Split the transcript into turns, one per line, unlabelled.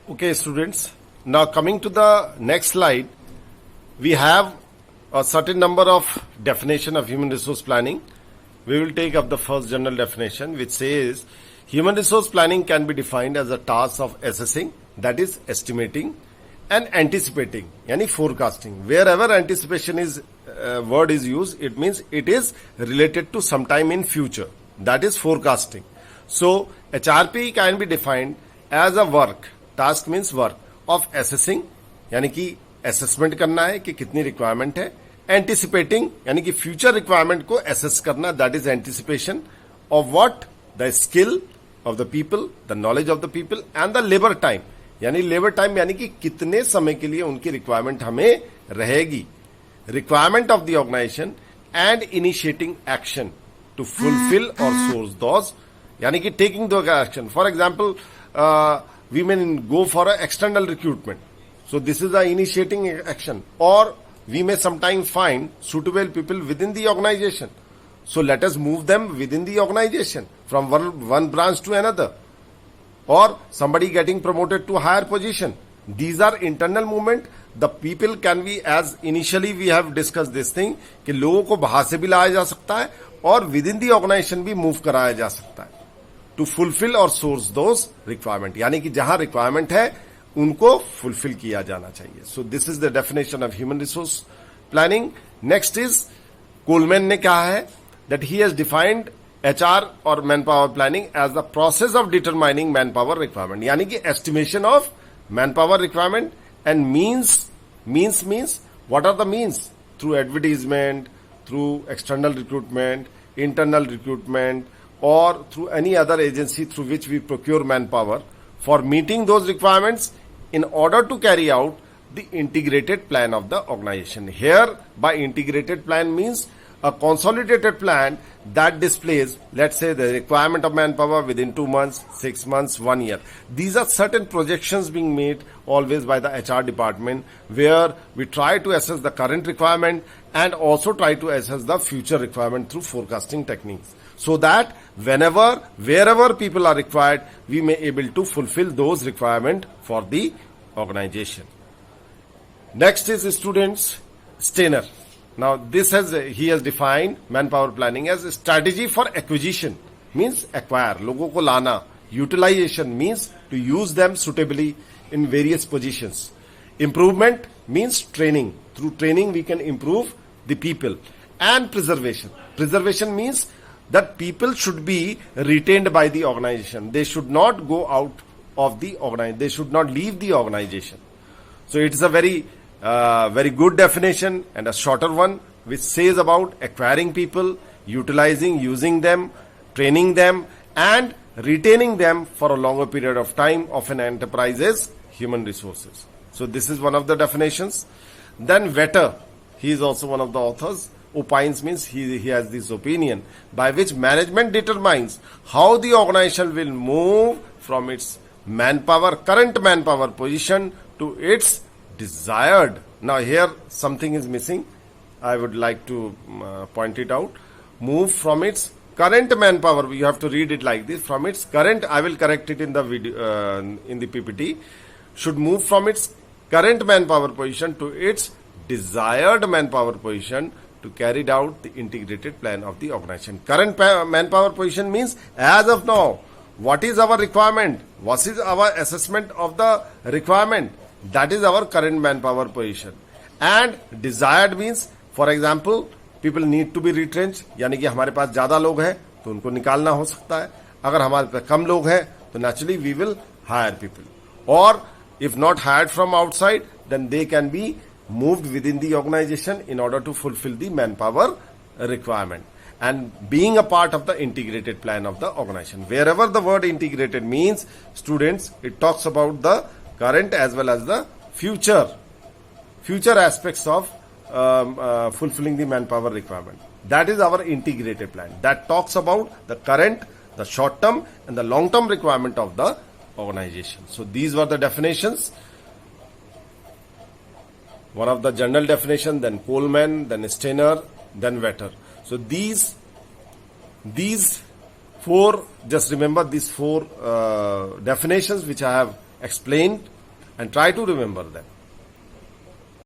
Okay, students. Now coming to the next slide, we have a certain number of definition of human resource planning. We will take up the first general definition, which says human resource planning can be defined as a task of assessing, that is estimating, and anticipating, yani forecasting. Wherever anticipation is word is used, it means it is related to sometime in future. That is forecasting. So HRP can be defined as a work. Task means work of assessing, यानी कि assessment करना है कि कितनी requirement है. Anticipating यानी कि future requirement को assess करना, that is anticipation of what? The skill of the people, the knowledge of the people and the labor time. यानी लेबर टाइम यानी कि कितने समय के लिए उनकी रिक्वायरमेंट हमें रहेगी. Requirement of the organisation and initiating action to fulfil और सोर्स दोज, यानी कि taking the action. For example, we may go for an external recruitment. So this is the initiating action. Or we may sometimes find suitable people within the organization. So let us move them within the organization from one branch to another. Or somebody getting promoted to higher position. These are internal movement. The people can be, as initially we have discussed this thing, कि लोगों को बाहर से भी लाया जा सकता है और within the organization भी move कराया जा सकता है. टू फुलफिल और सोर्स दोज रिक्वायरमेंट, यानी कि जहां रिक्वायरमेंट है उनको फुलफिल किया जाना चाहिए. So this is the definition of human resource planning. Next is Coleman ने कहा है that he has defined HR और manpower planning as the process of determining manpower requirement, यानी कि estimation of manpower requirement. And means what are the means? Through advertisement, through external recruitment, internal recruitment, or through any other agency through which we procure manpower for meeting those requirements in order to carry out the integrated plan of the organization. Here, by integrated plan means a consolidated plan that displays, let's say, the requirement of manpower within 2 months, 6 months, 1 year. These are certain projections being made always by the HR department, where we try to assess the current requirement and also try to assess the future requirement through forecasting techniques, so that wherever people are required, we may able to fulfill those requirements for the organization. Next is students Steiner. Now he has defined manpower planning as a strategy for acquisition, means acquire, लोगों को लाना. Utilization means to use them suitably in various positions. Improvement means training. Through training we can improve the people. And preservation means that people should be retained by the organization. They should not go out of the organization. They should not leave the organization. So it is a very good definition and a shorter one, which says about acquiring people, using them, training them, and retaining them for a longer period of time of an enterprise's human resources. So this is one of the definitions. Then Vetter, he is also one of the authors. Opines means he has this opinion by which management determines how the organization will move from its current manpower position to its desired. Now here something is missing. I would like to point it out. Move from its current manpower. You have to read it like this. From its current, I will correct it in the video, in the PPT. Should move from its current manpower position to its desired manpower position to carry out the integrated plan of the organization. Current manpower position means as of now, what is our requirement? What is our assessment of the requirement? That is our current manpower position. And desired means, for example, people need to be retrenched, यानी कि हमारे पास ज्यादा लोग हैं तो उनको निकालना हो सकता है. अगर हमारे पास कम लोग हैं तो naturally we will hire people. Or if not hired from outside, then they can be moved within the organization in order to fulfill the manpower requirement and being a part of the integrated plan of the organization. Wherever the word integrated means, students, it talks about the current as well as the future aspects of fulfilling the manpower requirement. That is our integrated plan. That talks about the current, the short term and the long term requirement of the organization. So these were the definitions. One of the general definition, then Coleman, then Steiner, then Vetter. So these four, just remember these four definitions which I have explained and try to remember them.